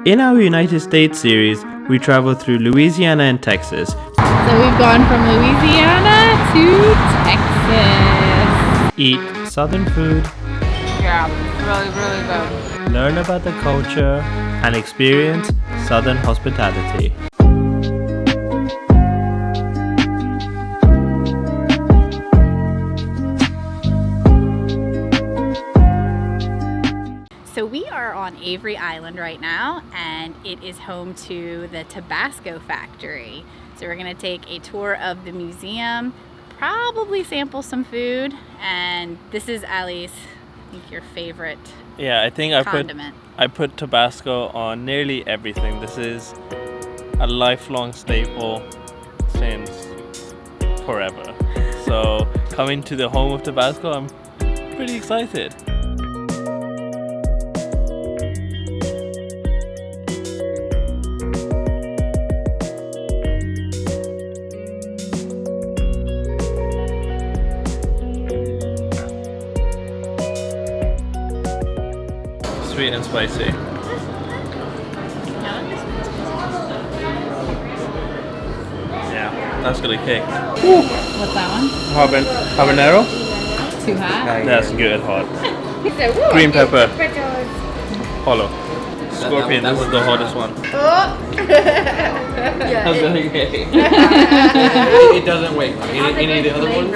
In our United States series, we travel through Louisiana and Texas. So we've gone from Louisiana to Texas. Eat southern food. Yeah, really good. Learn about the culture and experience southern hospitality. So we are on Avery Island right now, and it is home to the Tabasco factory. So we're gonna take a tour of the museum, probably sample some food, and this is Ali's, I think, your favorite Yeah, I think condiment. I put Tabasco on nearly everything. This is a lifelong staple since forever. So coming to the home of Tabasco, I'm pretty excited. Sweet and spicy. Yeah, that's gonna kick. What's that one? Habanero? Too hot? That's good hot. Green pepper. Hollow. Scorpion, this is the hottest one. That's gonna kick. It doesn't wait. Any of the other ones?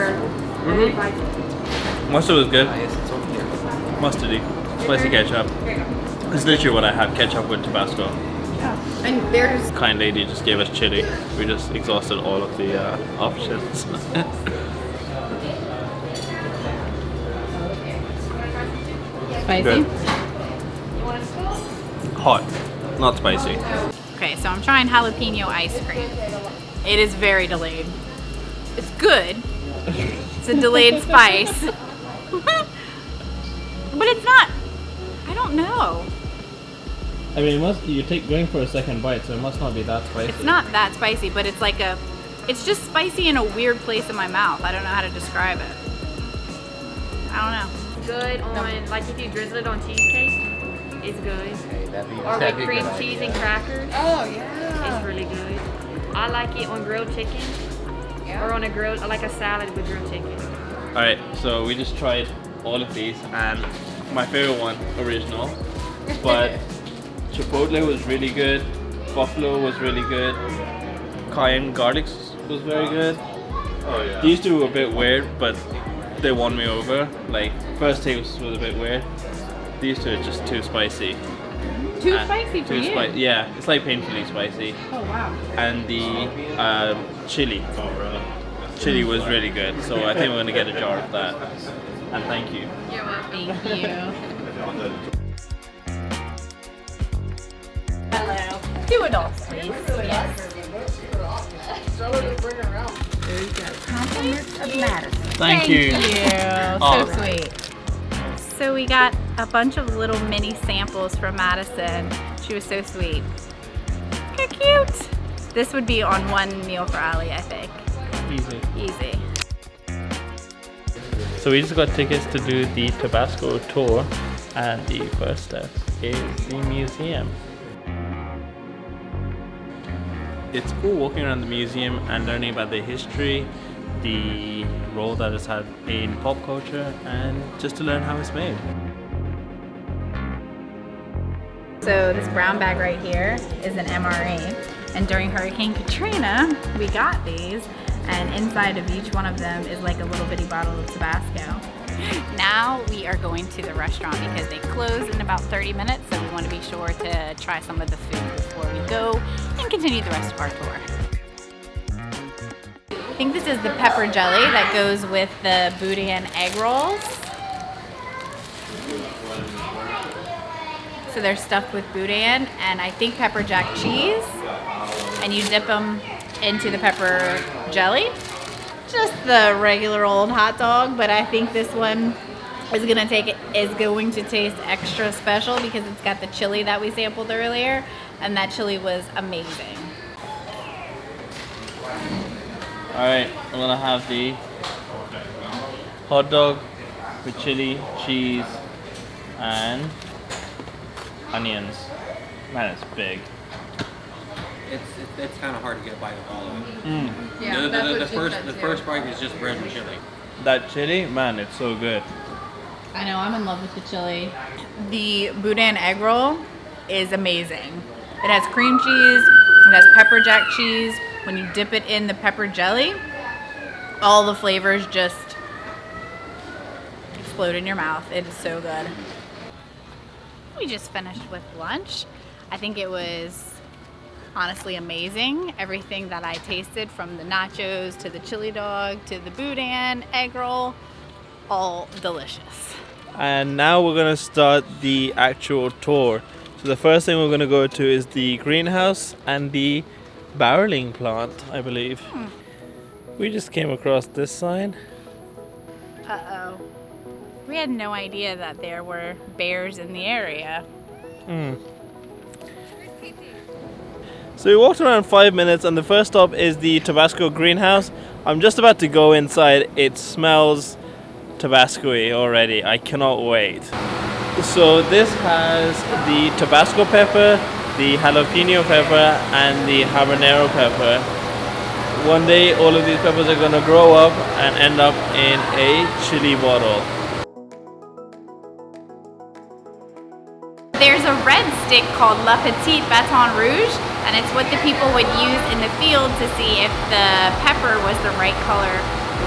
Mustard was good. Mustardy. Spicy ketchup. It's literally what I have, ketchup with Tabasco. And there's Kind lady just gave us chili. We just exhausted all of the options. Spicy? Good. Hot, not spicy. Okay, so I'm trying jalapeno ice cream. It is very delayed. It's good. It's a delayed spice. But it's not, I don't know. I mean, going for a second bite, so it must not be that spicy. It's not that spicy, but it's like it's just spicy in a weird place in my mouth. I don't know how to describe it. I don't know. good on, like if you drizzle it on cheesecake, it's good. Hey, Or with cream cheese and crackers. Oh yeah. It's really good. I like it on grilled chicken. Or on a grilled, like a salad with grilled chicken. Alright, so we just tried all of these, and my favorite one, original, but Chipotle was really good, Buffalo was really good, Cayenne garlic was very good. Oh yeah. These two were a bit weird, but they won me over. Like, first taste was a bit weird. These two are just too spicy. Too spicy for you? Yeah, it's like painfully spicy. Oh wow. And the chili. Chili was really good, so I think we're gonna get a jar of that. And thank you. You're welcome. Thank you. Hello. 2 adults, please. Yes. There you go. Compliments of Madison. Thank you. So sweet. So we got a bunch of little mini samples from Madison. She was so sweet. How cute. This would be on one meal for Ali, I think. Easy. Easy. So we just got tickets to do the Tabasco tour, and the first step is the museum. It's cool walking around the museum and learning about the history, the role that it's had in pop culture, and just to learn how it's made. So this brown bag right here is an MRE, and during Hurricane Katrina, we got these, and inside of each one of them is like a little bitty bottle of Tabasco. Now we are going to the restaurant because they close in about 30 minutes, so we want to be sure to try some of the food before we go and continue the rest of our tour. I think this is the pepper jelly that goes with the boudin egg rolls. So they're stuffed with boudin and I think pepper jack cheese, and you dip them into the pepper jelly. Just the regular old hot dog, but I think this one is going to taste extra special because it's got the chili that we sampled earlier, and that chili was amazing. Alright, I'm gonna have the hot dog with chili, cheese, and onions. Man, it's big. It's kind of hard to get a bite of all of it. Yeah, The first bite is just bread and chili. That chili, man, it's so good. I know, I'm in love with the chili. The boudin egg roll is amazing. It has cream cheese, it has pepper jack cheese. When you dip it in the pepper jelly, all the flavors just explode in your mouth. It is so good. We just finished with lunch. I think it was honestly amazing. Everything that I tasted, from the nachos to the chili dog to the boudin egg roll, all delicious. And now we're gonna start the actual tour. So the first thing we're gonna go to is the greenhouse and the barreling plant, I believe. We just came across this sign. Uh-oh. We had no idea that there were bears in the area. So we walked around 5 minutes, and the first stop is the Tabasco greenhouse. I'm just about to go inside. It smells Tabasco-y already. I cannot wait. So this has the Tabasco pepper, the jalapeno pepper, and the habanero pepper. One day all of these peppers are gonna grow up and end up in a chili bottle. There's a red stick called La Petite Baton Rouge, and it's what the people would use in the field to see if the pepper was the right color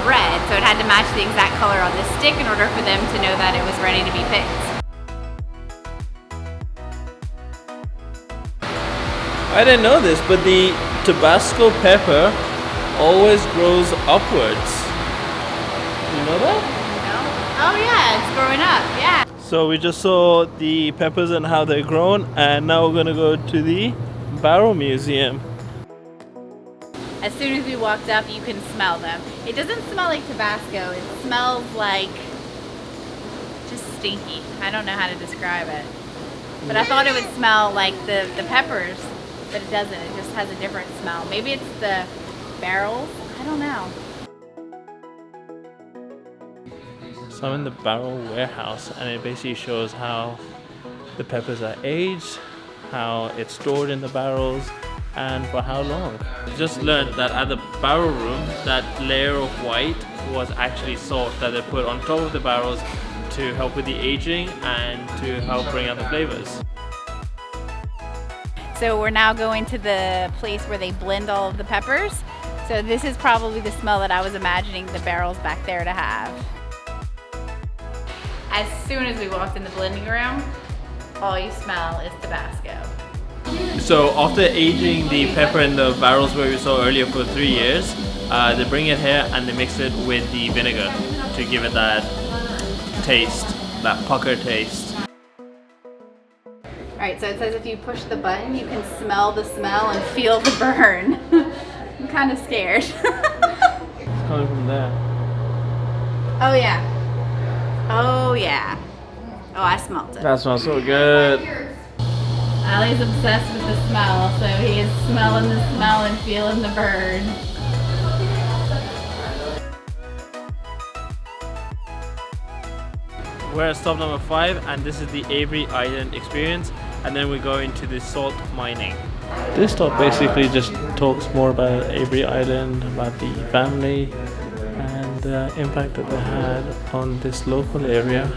red. So it had to match the exact color on the stick in order for them to know that it was ready to be picked. I didn't know this, but the Tabasco pepper always grows upwards. You know that? No? Oh yeah, it's growing up, yeah. So we just saw the peppers and how they're grown, and now we're gonna go to the barrel museum. As soon as we walked up, you can smell them. It doesn't smell like Tabasco, it smells like just stinky. I don't know how to describe it. But I thought it would smell like the peppers, but it doesn't. It just has a different smell. Maybe it's the barrels, I don't know. So I'm in the barrel warehouse, and it basically shows how the peppers are aged, how it's stored in the barrels, and for how long. I just learned that at the barrel room, that layer of white was actually salt that they put on top of the barrels to help with the aging and to help bring out the flavors. So we're now going to the place where they blend all of the peppers. So this is probably the smell that I was imagining the barrels back there to have. As soon as we walked in the blending room, all you smell is Tabasco. So after aging the pepper in the barrels where we saw earlier for 3 years, they bring it here and they mix it with the vinegar to give it that taste, that pucker taste. Alright, so it says if you push the button, you can smell the smell and feel the burn. I'm kind of scared. It's coming from there. Oh yeah. Oh yeah. Oh, I smelled it. That smells so good. Allie's obsessed with the smell, so he is smelling the smell and feeling the burn. We're at stop number 5, and this is the Avery Island experience, and then we go into the salt mining. This stop basically just talks more about Avery Island, about the family, and the impact that they had on this local area.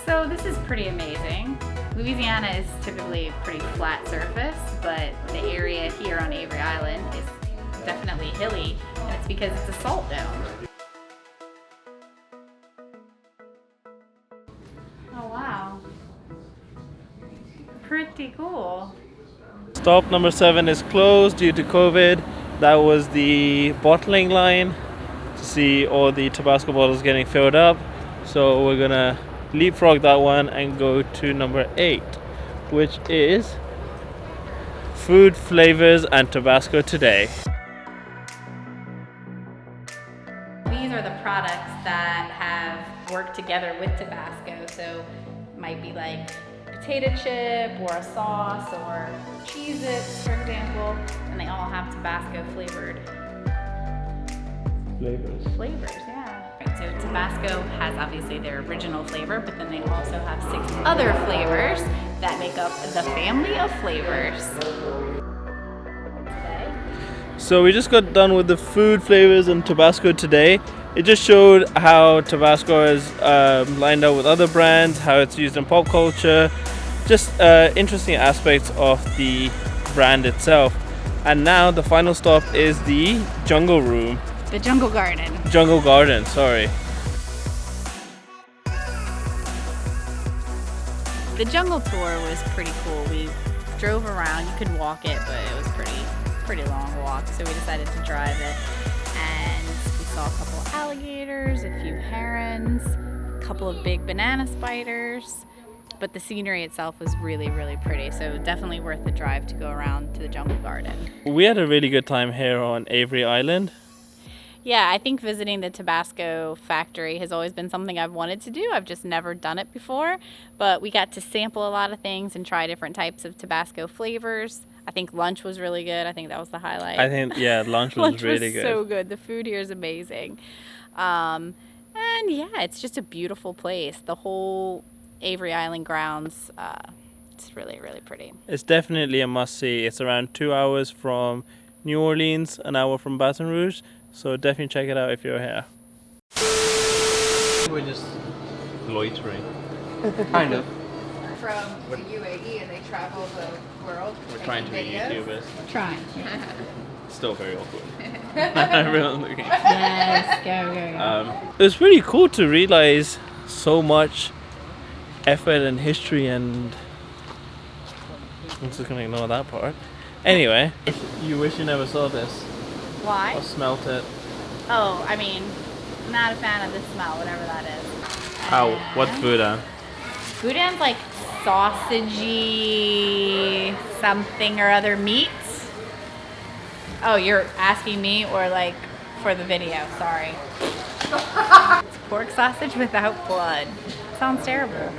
So this is pretty amazing. Louisiana is typically a pretty flat surface, but the area here on Avery Island is definitely hilly, and it's because it's a salt dome. Oh wow. Pretty cool. Stop number 7 is closed due to COVID. That was the bottling line to see all the Tabasco bottles getting filled up. So we're gonna leapfrog that one and go to number 8, which is food, flavors, and Tabasco today. These are the products that have worked together with Tabasco. So it might be like potato chip or a sauce or Cheez-Its, for example, and they all have Tabasco flavored Flavors. flavors, yeah. So Tabasco has obviously their original flavor, but then they also have 6 other flavors that make up the family of flavors. So we just got done with the food flavors in Tabasco today. It just showed how Tabasco is lined up with other brands, how it's used in pop culture, just interesting aspects of the brand itself. And now the final stop is the Jungle Room. The Jungle Garden. Jungle Garden, sorry. The jungle tour was pretty cool. We drove around. You could walk it, but it was pretty long walk, so we decided to drive it. And we saw a couple of alligators, a few herons, a couple of big banana spiders. But the scenery itself was really, really pretty, so definitely worth the drive to go around to the Jungle Garden. We had a really good time here on Avery Island. Yeah, I think visiting the Tabasco factory has always been something I've wanted to do. I've just never done it before, but we got to sample a lot of things and try different types of Tabasco flavors. I think lunch was really good. I think that was the highlight. I think, yeah, lunch was really good. So good. The food here is amazing. And yeah, it's just a beautiful place. The whole Avery Island grounds, it's really, really pretty. It's definitely a must-see. It's around 2 hours from New Orleans, an hour from Baton Rouge, so definitely check it out if you're here. We're just Loitering. kind of. From the UAE and they travel the world. We're trying to be YouTubers. Try. Still very awkward. Everyone's looking. Yes, go. It was pretty cool to realize so much effort and history, and I'm just gonna ignore that part. Anyway, you wish you never saw this Why? or smelt it. Oh, I mean, not a fan of the smell, whatever that is. How? What's boudin? Boudin's like sausagey something or other meat. Oh, you're asking me or like for the video? Sorry. It's pork sausage without blood. Sounds terrible.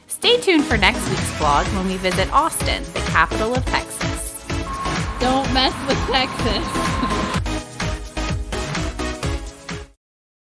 Stay tuned for next week's vlog when we visit Austin, the capital of Texas. Don't mess with Texas.